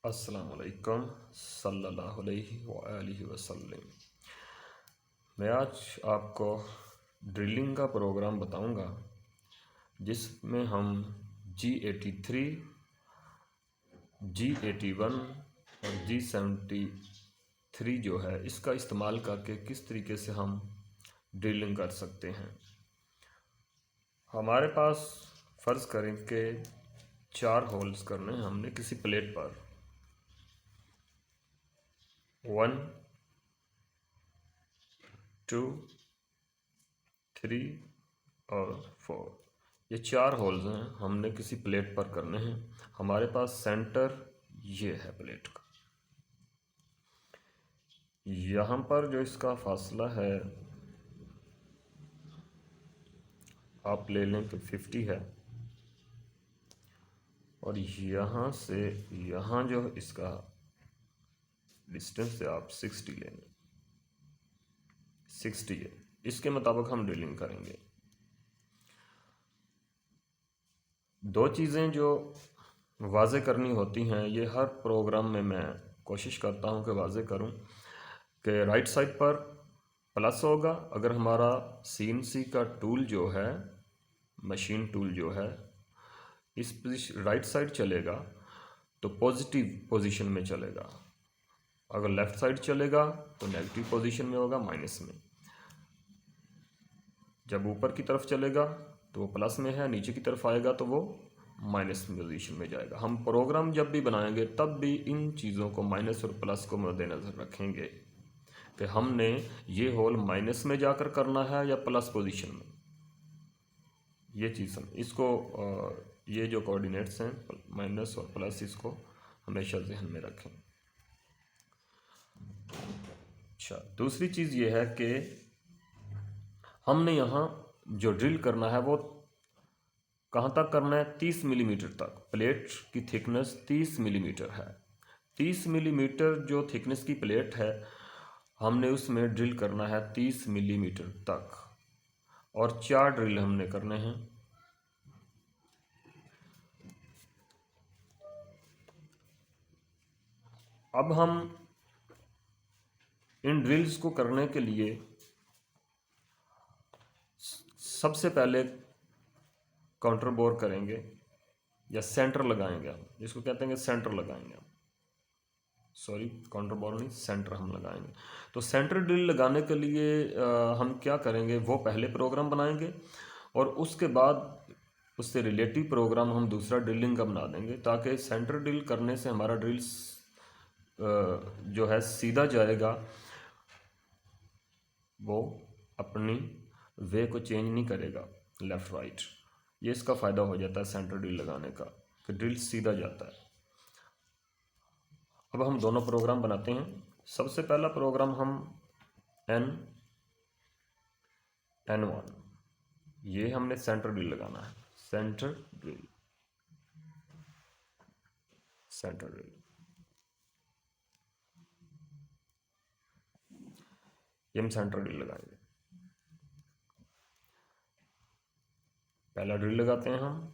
अस्सलाम वालेकुम सल्लल्लाहु अलैहि वसल्लम। मैं आज आपको ड्रिलिंग का प्रोग्राम बताऊंगा जिसमें हम G83, G81 और G73 जो है इसका इस्तेमाल करके किस तरीके से हम ड्रिलिंग कर सकते हैं। हमारे पास फ़र्ज़ करें कि 4 होल्स करने हैं हमने किसी प्लेट पर। 1, 2, 3 और 4, ये 4 होल्स हैं हमने किसी प्लेट पर करने हैं। हमारे पास सेंटर ये है प्लेट का। यहाँ पर जो इसका फासला है आप ले लें तो 50 है, और यहाँ से यहाँ जो इसका डिस्टेंस है आप 60 ले लें। 60 है, इसके मुताबिक हम ड्रिलिंग करेंगे। दो चीज़ें जो वाज़े करनी होती हैं, ये हर प्रोग्राम में मैं कोशिश करता हूँ कि वाज़े करूँ कि राइट साइड पर प्लस होगा अगर हमारा CNC का टूल जो है, मशीन टूल जो है, इस राइट साइड चलेगा तो पॉजिटिव पोजीशन में चलेगा। अगर लेफ़्ट साइड चलेगा तो नेगेटिव पोजीशन में होगा, माइनस में। जब ऊपर की तरफ चलेगा तो वो प्लस में है, नीचे की तरफ आएगा तो वो माइनस पोजीशन में जाएगा। हम प्रोग्राम जब भी बनाएंगे तब भी इन चीज़ों को, माइनस और प्लस को मद्देनज़र रखेंगे कि हमने ये होल माइनस में जाकर करना है या प्लस पोजीशन में। ये चीज़ हम इसको ये जो कोऑर्डिनेट्स हैं माइनस और प्लस, इसको हमेशा जहन में रखें। अच्छा, दूसरी चीज़ ये है कि हमने यहाँ जो ड्रिल करना है वो कहाँ तक करना है, 30 मिलीमीटर तक। प्लेट की थिकनेस 30 मिलीमीटर है। 30 मिलीमीटर जो थिकनेस की प्लेट है हमने उसमें ड्रिल करना है 30 मिलीमीटर तक, और 4 ड्रिल हमने करने हैं। अब हम इन ड्रिल्स को करने के लिए सबसे पहले काउंटर बोर करेंगे या सेंटर लगाएंगे, हम जिसको कहते हैं कि सेंटर लगाएंगे हम। सॉरी, काउंटर बोर नहीं, सेंटर हम लगाएंगे। तो सेंटर ड्रिल लगाने के लिए हम क्या करेंगे, वो पहले प्रोग्राम बनाएंगे और उसके बाद उससे रिलेटिव प्रोग्राम हम दूसरा ड्रिलिंग का बना देंगे, ताकि सेंटर ड्रिल करने से हमारा ड्रिल्स जो है सीधा जाएगा, वो अपनी वे को चेंज नहीं करेगा लेफ़्ट राइट। ये इसका फ़ायदा हो जाता है सेंटर ड्रिल लगाने का कि ड्रिल सीधा जाता है। अब हम दोनों प्रोग्राम बनाते हैं। सबसे पहला प्रोग्राम हम N1, ये हमने सेंटर ड्रिल लगाना है। सेंटर ड्रिल, सेंटर ड्रिल, ये हम सेंटर ड्रिल लगाएंगे। पहला ड्रिल लगाते हैं हम,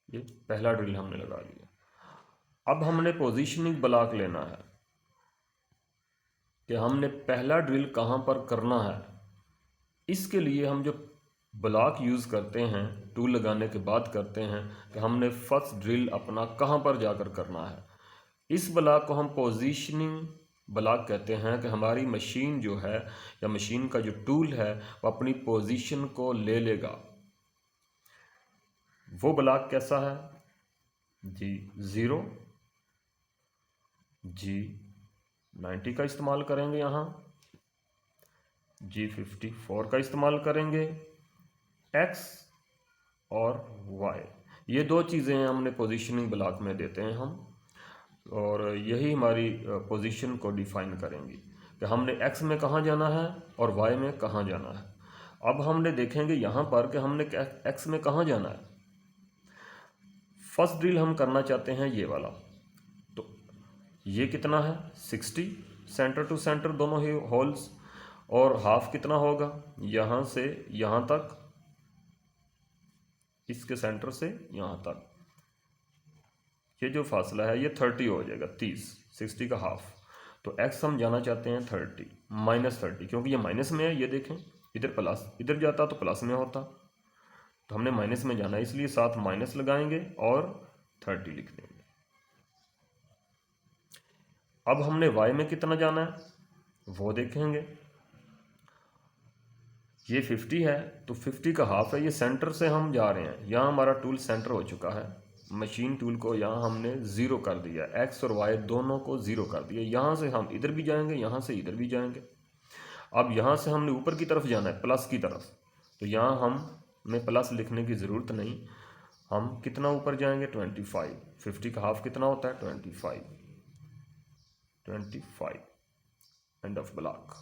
ये पहला ड्रिल हमने लगा लिया। अब हमने पोजीशनिंग ब्लॉक लेना है कि हमने पहला ड्रिल कहाँ पर करना है। इसके लिए हम जो ब्लॉक यूज़ करते हैं टूल लगाने के बाद करते हैं कि हमने फर्स्ट ड्रिल अपना कहाँ पर जाकर करना है। इस ब्लॉक को हम पोजीशनिंग ब्लॉक कहते हैं कि हमारी मशीन जो है या मशीन का जो टूल है वो अपनी पोजीशन को ले लेगा। वो ब्लॉक कैसा है, G0, G90 का इस्तेमाल करेंगे, यहाँ G54 का इस्तेमाल करेंगे, X और Y, ये दो चीज़ें हमने पोजीशनिंग ब्लॉक में देते हैं हम, और यही हमारी पोजीशन को डिफ़ाइन करेंगी कि हमने X में कहाँ जाना है और Y में कहाँ जाना है। अब हमने देखेंगे यहाँ पर कि हमने X में कहाँ जाना है। फर्स्ट ड्रिल हम करना चाहते हैं ये वाला, तो ये कितना है 60, सेंटर टू सेंटर दोनों ही होल्स, और हाफ कितना होगा यहाँ से यहाँ तक इसके सेंटर से यहाँ तक ये जो फासला है ये 30 हो जाएगा, 30, 60 का हाफ। तो x हम जाना चाहते हैं 30 -30, क्योंकि ये माइनस में है, ये देखें इधर प्लस, इधर जाता तो प्लस में होता, तो हमने माइनस में जाना है, इसलिए साथ माइनस लगाएंगे और 30 लिख देंगे। अब हमने y में कितना जाना है वो देखेंगे। ये 50 है तो 50 का हाफ है, ये सेंटर से हम जा रहे हैं, यहाँ हमारा टूल सेंटर हो चुका है, मशीन टूल को यहाँ हमने ज़ीरो कर दिया, x और y दोनों को ज़ीरो कर दिया। यहाँ से हम इधर भी जाएंगे, यहाँ से इधर भी जाएंगे। अब यहाँ से हमने ऊपर की तरफ जाना है, प्लस की तरफ, तो यहाँ हमें प्लस लिखने की ज़रूरत नहीं। हम कितना ऊपर जाएंगे 25, 50 का हाफ कितना होता है 25 एंड ऑफ ब्लॉक।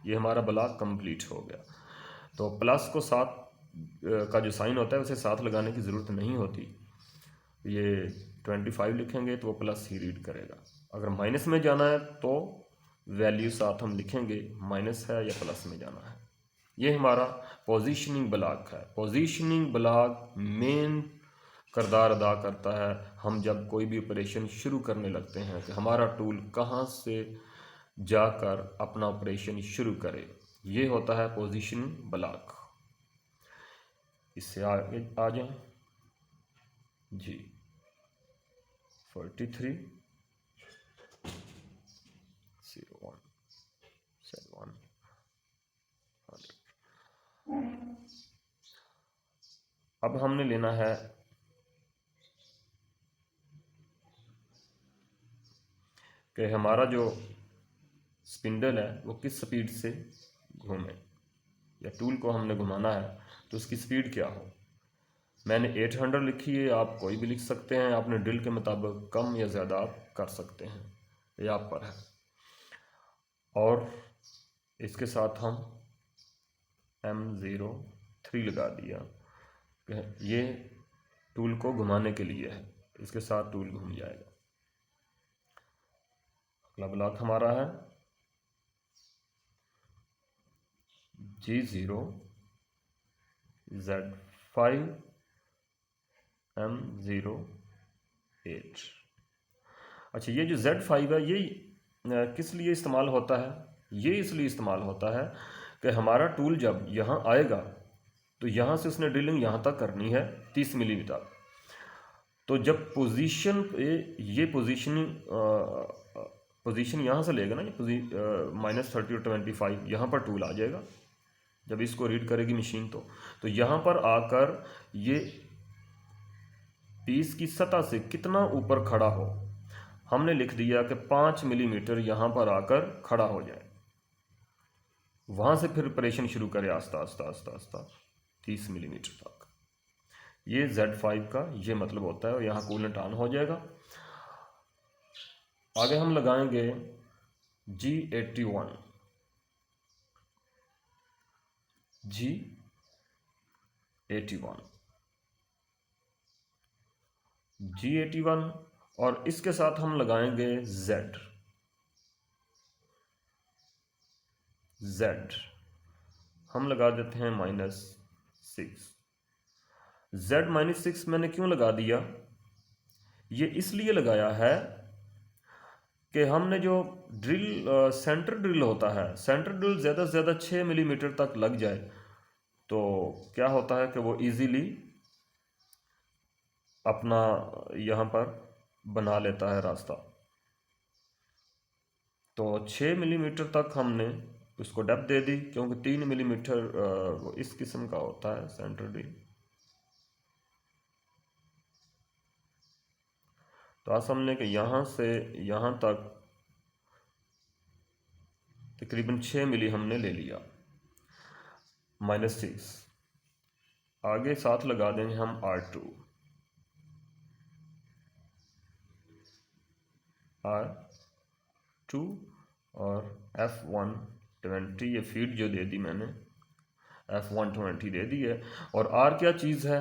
ये हमारा ब्लॉक कंप्लीट हो गया। तो प्लस को साथ का जो साइन होता है उसे साथ लगाने की ज़रूरत नहीं होती, ये 25 लिखेंगे तो वो प्लस ही रीड करेगा। अगर माइनस में जाना है तो वैल्यू साथ हम लिखेंगे, माइनस है या प्लस में जाना है। ये हमारा पोजीशनिंग ब्लॉक है। पोजीशनिंग ब्लॉक मेन किरदार अदा करता है हम जब कोई भी ऑपरेशन शुरू करने लगते हैं कि हमारा टूल कहाँ से जाकर अपना ऑपरेशन शुरू करे, ये होता है पोजीशनिंग ब्लॉक। इससे आगे आ जाएं जी। 43 01 71 100। अब हमने लेना है कि हमारा जो स्पिंडल है वो किस स्पीड से घूमे, या टूल को हमने घुमाना है तो उसकी स्पीड क्या हो। मैंने 800 लिखी है, आप कोई भी लिख सकते हैं, आपने ड्रिल के मुताबिक कम या ज़्यादा आप कर सकते हैं, ये आप पर है। और इसके साथ हम M03 लगा दिया, ये टूल को घुमाने के लिए है, इसके साथ टूल घूम जाएगा। अगला ब्लॉक हमारा है G0 Z5 M08। अच्छा, ये जो Z5 है ये किस लिए इस्तेमाल होता है? ये इसलिए इस्तेमाल होता है कि हमारा टूल जब यहाँ आएगा तो यहाँ से उसने ड्रिलिंग यहाँ तक करनी है 30 मिलीमीटर। तो जब पोजीशन ये पोजीशन यहाँ से लेगा ना, ये -30 और 25 यहाँ पर टूल आ जाएगा जब इसको रीड करेगी मशीन। तो यहाँ पर आकर ये पीस की सतह से कितना ऊपर खड़ा हो, हमने लिख दिया कि 5 मिलीमीटर यहाँ पर आकर खड़ा हो जाए, वहाँ से फिर ऑपरेशन शुरू करें आस्ता आस्ता आस्ता आस्ता 30 मिलीमीटर तक। ये Z5 का ये मतलब होता है, और यहाँ कूलेंट ऑन हो जाएगा। आगे हम लगाएंगे G81 G81 और इसके साथ हम लगाएंगे Z हम लगा देते हैं -6। Z -6 मैंने क्यों लगा दिया? ये इसलिए लगाया है कि हमने जो ड्रिल सेंटर ड्रिल होता है, सेंटर ड्रिल ज़्यादा से ज़्यादा 6 मिलीमीटर तक लग जाए तो क्या होता है कि वो इजीली अपना यहाँ पर बना लेता है रास्ता। तो 6 मिलीमीटर तक हमने उसको डेप्थ दे दी, क्योंकि 3 मिलीमीटर इस किस्म का होता है सेंटर ड्रिल। तो आज हमने कि यहाँ से यहाँ तक तकरीबन 6 मिली हमने ले लिया, -6। आगे साथ लगा देंगे हम R2 और F120, ये फीड जो दे दी मैंने F120 दे दी है। और R क्या चीज़ है?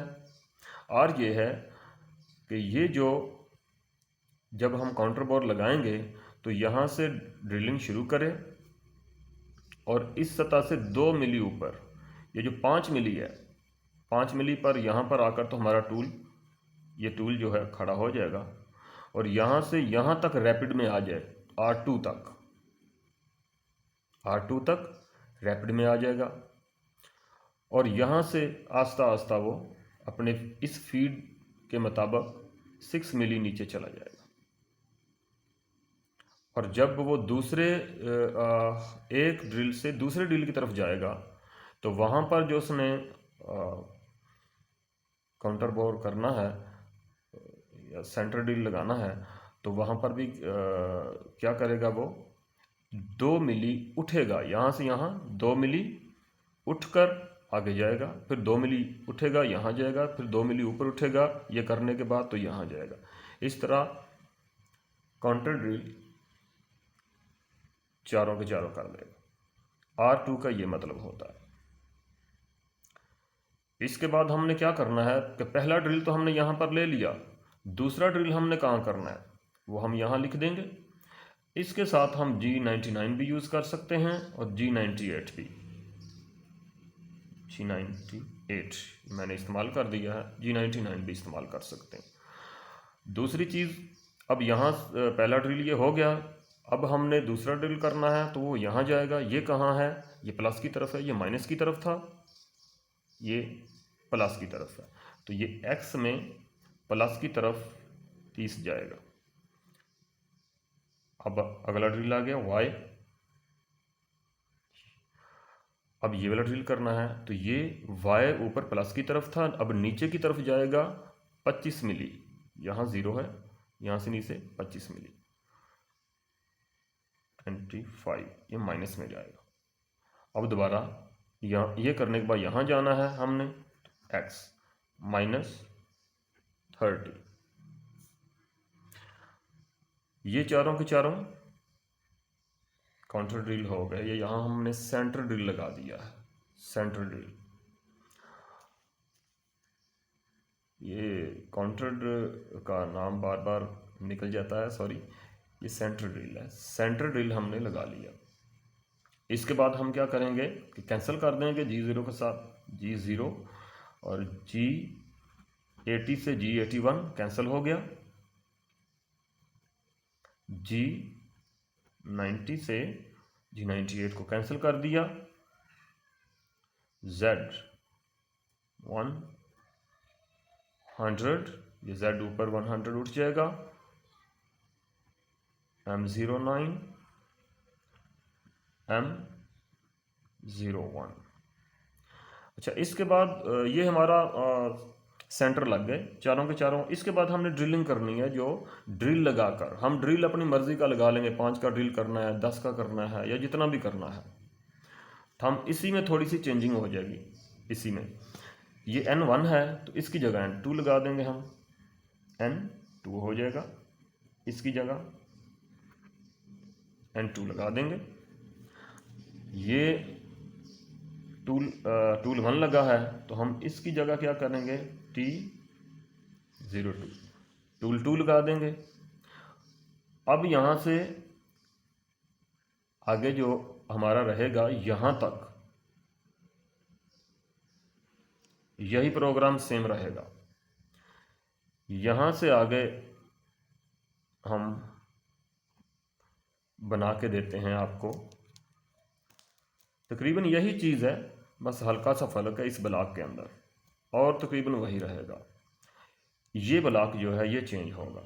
R ये है कि ये जो जब हम काउंटर बोर लगाएंगे तो यहाँ से ड्रिलिंग शुरू करें और इस सतह से 2 मिली ऊपर, ये जो 5 मिली है 5 मिली पर यहाँ पर आकर तो हमारा ये टूल जो है खड़ा हो जाएगा और यहाँ से यहाँ तक रैपिड में आ जाए, R2 तक रैपिड में आ जाएगा और यहाँ से आस्ता आस्ता वो अपने इस फीड के मुताबिक 6 मिली नीचे चला जाएगा। और जब वो एक ड्रिल से दूसरे ड्रिल की तरफ जाएगा तो वहाँ पर जो उसने काउंटर बोर करना है या सेंटर ड्रिल लगाना है तो वहाँ पर भी क्या करेगा, वो 2 मिली उठेगा, यहाँ से यहाँ 2 मिली उठकर आगे जाएगा, फिर 2 मिली उठेगा यहाँ जाएगा, फिर 2 मिली ऊपर उठेगा, ये करने के बाद तो यहाँ जाएगा। इस तरह काउंटर ड्रिल चारों के चारों कर देगा। R2 का ये मतलब होता है। इसके बाद हमने क्या करना है कि पहला ड्रिल तो हमने यहाँ पर ले लिया, दूसरा ड्रिल हमने कहाँ करना है वो हम यहाँ लिख देंगे। इसके साथ हम G99 भी यूज़ कर सकते हैं और G98 भी। G98 मैंने इस्तेमाल कर दिया है, G99 भी इस्तेमाल कर सकते हैं। दूसरी चीज़, अब यहाँ पहला ड्रिल ये हो गया, अब हमने दूसरा ड्रिल करना है तो वो यहाँ जाएगा। ये कहाँ है, ये प्लस की तरफ है, ये माइनस की तरफ था, ये प्लस की तरफ है, तो ये एक्स में प्लस की तरफ 30 जाएगा। अब अगला ड्रिल आ गया वाई, अब ये वाला ड्रिल करना है तो ये वाई ऊपर प्लस की तरफ था, अब नीचे की तरफ जाएगा 25 मिली, यहाँ 0 है, यहाँ से नीचे 25 मिली 25, ये माइनस में जाएगा। अब दोबारा यहाँ ये करने के बाद यहाँ जाना है हमने, x -30, ये चारों के चारों काउंटर ड्रिल हो गए। ये यहाँ हमने सेंटर ड्रिल लगा दिया है, सेंटर ड्रिल। ये काउंटर का नाम बार बार निकल जाता है, सॉरी, ये सेंटर ड्रिल है, सेंटर ड्रिल हमने लगा लिया। इसके बाद हम क्या करेंगे कि कैंसिल कर देंगे G0 के साथ, G0 और G80 से G81 कैंसिल हो गया, G90 से G98 को कैंसिल कर दिया, Z100, ये Z ऊपर 100 उठ जाएगा, M09, M01। अच्छा, इसके बाद ये हमारा सेंटर लग गए चारों के चारों। इसके बाद हमने ड्रिलिंग करनी है, जो ड्रिल लगाकर हम ड्रिल अपनी मर्ज़ी का लगा लेंगे, 5 का ड्रिल करना है, 10 का करना है, या जितना भी करना है, तो हम इसी में थोड़ी सी चेंजिंग हो जाएगी। इसी में ये N1 है तो इसकी जगह N2 लगा देंगे हम, N2 हो जाएगा, इसकी जगह N2 लगा देंगे। ये टूल 1 लगा है तो हम इसकी जगह क्या करेंगे, T02 टूल 2 लगा देंगे। अब यहाँ से आगे जो हमारा रहेगा यहाँ तक यही प्रोग्राम सेम रहेगा। यहाँ से आगे हम बना के देते हैं आपको, तकरीबन यही चीज़ है, बस हल्का सा फ़र्क है इस ब्लॉक के अंदर, और तकरीबन वही रहेगा। ये ब्लॉक जो है ये चेंज होगा।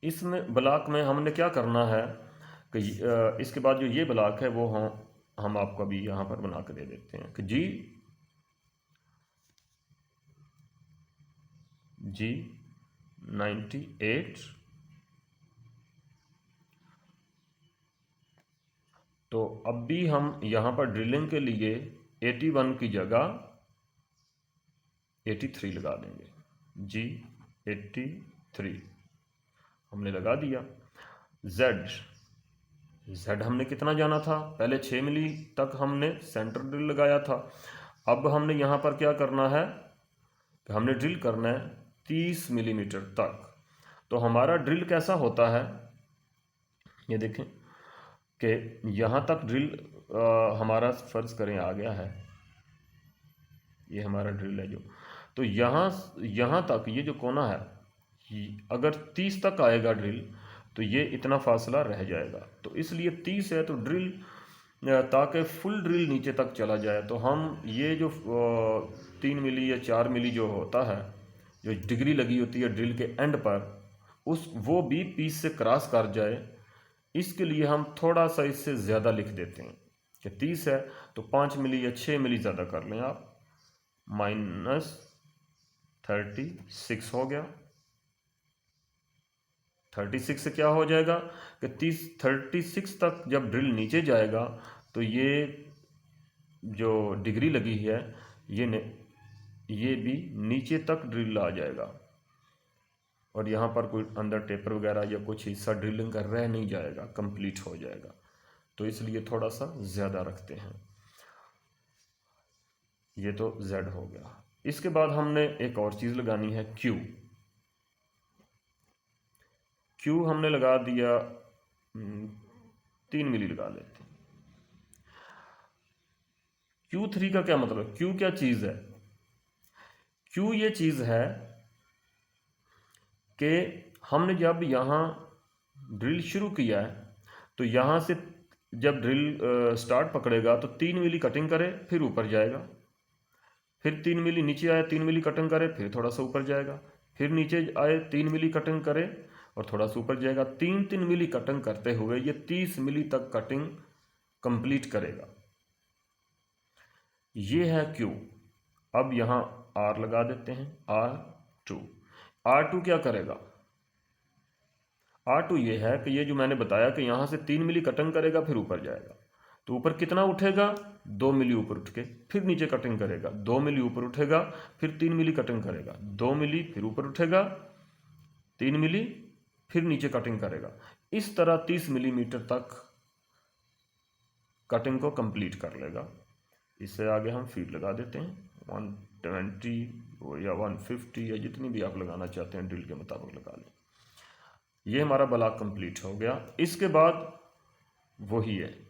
इसमें ब्लॉक में हमने क्या करना है कि इसके बाद जो ये ब्लॉक है वो हम आपको अभी यहाँ पर बना के दे देते हैं कि G98, तो अब भी हम यहाँ पर ड्रिलिंग के लिए 81 की जगह 83 लगा देंगे, G83 हमने लगा दिया। Z हमने कितना जाना था, पहले 6 मिली तक हमने सेंटर ड्रिल लगाया था। अब हमने यहाँ पर क्या करना है कि हमने ड्रिल करना है 30 मिलीमीटर तक। तो हमारा ड्रिल कैसा होता है, ये देखें कि यहाँ तक ड्रिल हमारा फ़र्ज़ करें आ गया है, ये हमारा ड्रिल है जो। तो यहाँ तक ये जो कोना है, अगर 30 तक आएगा ड्रिल तो ये इतना फासला रह जाएगा। तो इसलिए 30 है तो ड्रिल, ताकि फुल ड्रिल नीचे तक चला जाए तो हम ये जो 3 मिली या 4 मिली जो होता है, जो डिग्री लगी होती है ड्रिल के एंड पर, वो भी 20 से क्रॉस कर जाए, इसके लिए हम थोड़ा सा इससे ज़्यादा लिख देते हैं कि 30 है तो 5 मिली या 6 मिली ज़्यादा कर लें आप, -36 हो गया। 36 से क्या हो जाएगा कि 36 तक जब ड्रिल नीचे जाएगा तो ये जो डिग्री लगी है ये भी नीचे तक ड्रिल आ जाएगा, और यहाँ पर कोई अंदर टेपर वगैरह या कुछ हिस्सा ड्रिलिंग का रह नहीं जाएगा, कंप्लीट हो जाएगा। तो इसलिए थोड़ा सा ज़्यादा रखते हैं। ये तो Z हो गया। इसके बाद हमने एक और चीज़ लगानी है Q हमने लगा दिया 3 मिली लगा लेते हैं। Q3 का क्या मतलब, Q क्या चीज़ है? Q ये चीज़ है कि हमने जब यहाँ ड्रिल शुरू किया है तो यहाँ से जब ड्रिल स्टार्ट पकड़ेगा तो 3 मिली कटिंग करे, फिर ऊपर जाएगा, फिर 3 मिली नीचे आए, 3 मिली कटिंग करे, फिर थोड़ा सा ऊपर जाएगा, फिर नीचे आए 3 मिली कटिंग करे और थोड़ा सा ऊपर जाएगा। 3 मिली कटिंग करते हुए ये 30 मिली तक कटिंग कंप्लीट करेगा। ये है Q। अब यहाँ R लगा देते हैं, R2 क्या करेगा? R2 ये है कि ये जो मैंने बताया कि यहाँ से 3 मिली कटिंग करेगा, फिर ऊपर जाएगा, तो ऊपर कितना उठेगा? 2 मिली ऊपर उठ के फिर नीचे कटिंग करेगा, 2 मिली ऊपर उठेगा, फिर 3 मिली कटिंग करेगा, 2 मिली फिर ऊपर उठेगा, 3 मिली फिर नीचे कटिंग करेगा। इस तरह 30 मिलीमीटर तक कटिंग को कंप्लीट कर लेगा। इससे आगे हम फीड लगा देते हैं 120 या 150 या जितनी भी आप लगाना चाहते हैं ड्रिल के मुताबिक लगा लें। ये हमारा ब्लॉक कंप्लीट हो गया। इसके बाद वही है,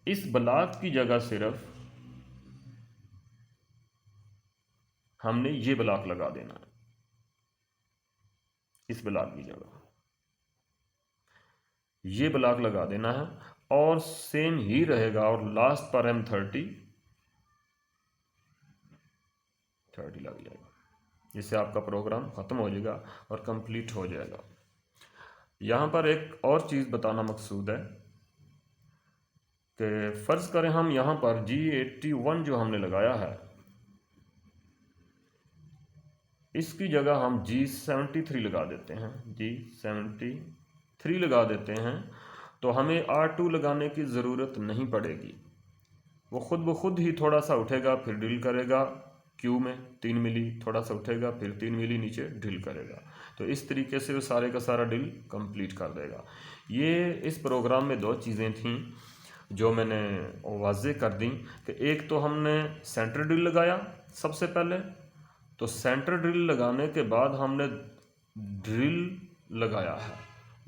इस ब्लॉक की जगह सिर्फ हमने ये ब्लॉक लगा देना है, इस ब्लॉक की जगह ये ब्लॉक लगा देना है और सेम ही रहेगा। और लास्ट पर हम 30 लग जाएगा, जिससे आपका प्रोग्राम ख़त्म हो जाएगा और कंप्लीट हो जाएगा। यहाँ पर एक और चीज़ बताना मकसूद है कि फ़र्ज़ करें हम यहाँ पर G81 जो हमने लगाया है, इसकी जगह हम G73 लगा देते हैं, G73 लगा देते हैं, तो हमें R2 लगाने की ज़रूरत नहीं पड़ेगी। वो खुद ब खुद ही थोड़ा सा उठेगा, फिर ड्रिल करेगा Q में 3 मिली, थोड़ा सा उठेगा, फिर 3 मिली नीचे ड्रिल करेगा। तो इस तरीके से वो सारे का सारा ड्रिल कंप्लीट कर देगा। ये इस प्रोग्राम में 2 चीज़ें थीं जो मैंने वाज़े कर दी कि एक तो हमने सेंटर ड्रिल लगाया सबसे पहले, तो सेंटर ड्रिल लगाने के बाद हमने ड्रिल लगाया है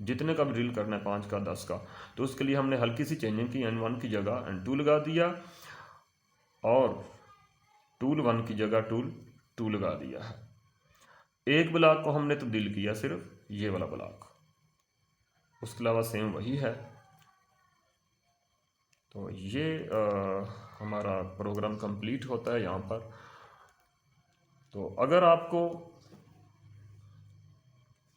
जितने का भी ड्रिल करना है, 5 का 10 का, तो उसके लिए हमने हल्की सी चेंजिंग की, N1 की जगह N2 लगा दिया और टूल 1 की जगह टूल 2 लगा दिया है। एक ब्लॉक को हमने तब्दील किया, सिर्फ ये वाला ब्लॉक, उसके अलावा सेम वही है। तो ये हमारा प्रोग्राम कंप्लीट होता है यहाँ पर। तो अगर आपको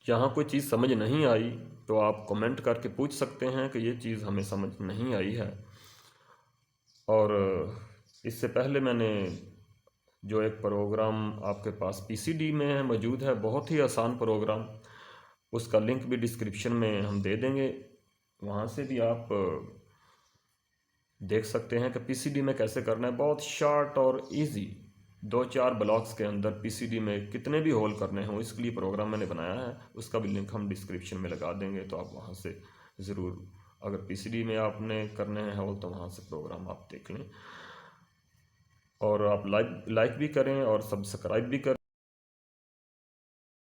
यहाँ कोई चीज़ समझ नहीं आई तो आप कमेंट करके पूछ सकते हैं कि ये चीज़ हमें समझ नहीं आई है। और इससे पहले मैंने जो एक प्रोग्राम आपके पास PCD में मौजूद है, बहुत ही आसान प्रोग्राम, उसका लिंक भी डिस्क्रिप्शन में हम दे देंगे, वहाँ से भी आप देख सकते हैं कि PCD में कैसे करना है। बहुत शॉर्ट और इजी 2-4 ब्लॉक्स के अंदर PCD में कितने भी होल करने हों, इसके लिए प्रोग्राम मैंने बनाया है, उसका भी लिंक हम डिस्क्रिप्शन में लगा देंगे। तो आप वहाँ से ज़रूर, अगर PCD में आपने करने हैं होल तो वहाँ से प्रोग्राम आप देख लें, और आप लाइक भी करें और सब्सक्राइब भी करें।